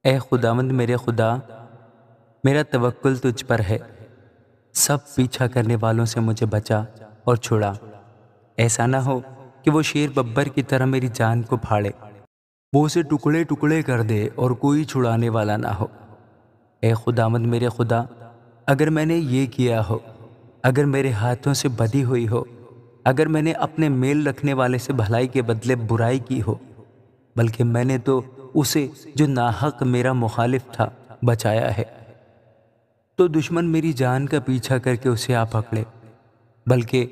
اے خداوند میرے خدا، میرا توکل تجھ پر ہے، سب پیچھا کرنے والوں سے مجھے بچا اور چھڑا۔ ایسا نہ ہو کہ وہ شیر ببر کی طرح میری جان کو پھاڑے، وہ اسے ٹکڑے ٹکڑے کر دے اور کوئی چھڑانے والا نہ ہو۔ اے خداوند میرے خدا، اگر میں نے یہ کیا ہو، اگر میرے ہاتھوں سے بدی ہوئی ہو، اگر میں نے اپنے میل رکھنے والے سے بھلائی کے بدلے برائی کی ہو، بلکہ میں نے تو اسے جو ناحق میرا مخالف تھا بچایا ہے، تو دشمن میری جان کا پیچھا کر کے اسے آ پکڑے، بلکہ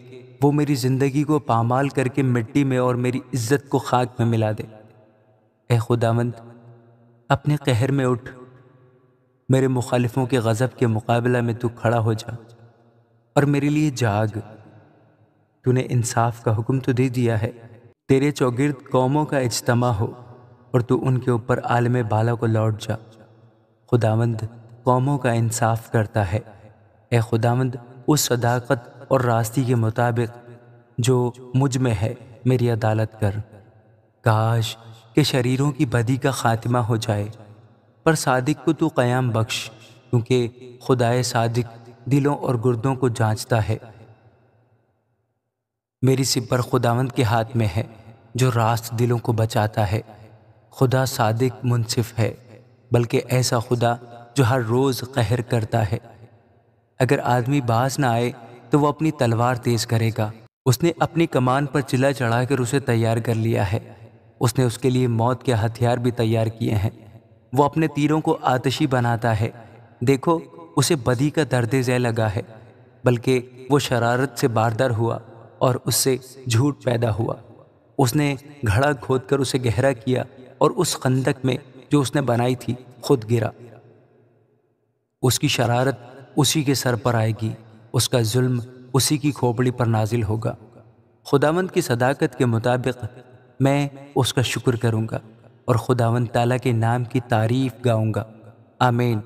وہ میری زندگی کو پامال کر کے مٹی میں اور میری عزت کو خاک میں ملا دے۔ اے خداوند، اپنے قہر میں اٹھ، میرے مخالفوں کے غضب کے مقابلہ میں تو کھڑا ہو جا اور میرے لیے جاگ۔ تو نے انصاف کا حکم تو دے دیا ہے، تیرے چوگرد قوموں کا اجتماع ہو اور تو ان کے اوپر عالم بالا کو لوٹ جا۔ خداوند قوموں کا انصاف کرتا ہے۔ اے خداوند، اس صداقت اور راستی کے مطابق جو مجھ میں ہے میری عدالت کر۔ کاش کہ شریروں کی بدی کا خاتمہ ہو جائے، پر صادق کو تو قیام بخش، کیونکہ خدائے صادق دلوں اور گردوں کو جانچتا ہے۔ میری سپر خداوند کے ہاتھ میں ہے جو راست دلوں کو بچاتا ہے۔ خدا صادق منصف ہے، بلکہ ایسا خدا جو ہر روز قہر کرتا ہے۔ اگر آدمی باز نہ آئے تو وہ اپنی تلوار تیز کرے گا۔ اس نے اپنی کمان پر چلا چڑھا کر اسے تیار کر لیا ہے۔ اس نے اس کے لیے موت کے ہتھیار بھی تیار کیے ہیں۔ وہ اپنے تیروں کو آتشی بناتا ہے۔ دیکھو، اسے بدی کا درد ذیل لگا ہے، بلکہ وہ شرارت سے باردار ہوا اور اس سے جھوٹ پیدا ہوا۔ اس نے گھڑا کھود کر اسے گہرا کیا اور اس خندق میں جو اس نے بنائی تھی خود گرا۔ اس کی شرارت اسی کے سر پر آئے گی، اس کا ظلم اسی کی کھوپڑی پر نازل ہوگا۔ خداوند کی صداقت کے مطابق میں اس کا شکر کروں گا اور خداوند تعالیٰ کے نام کی تعریف گاؤں گا۔ آمین۔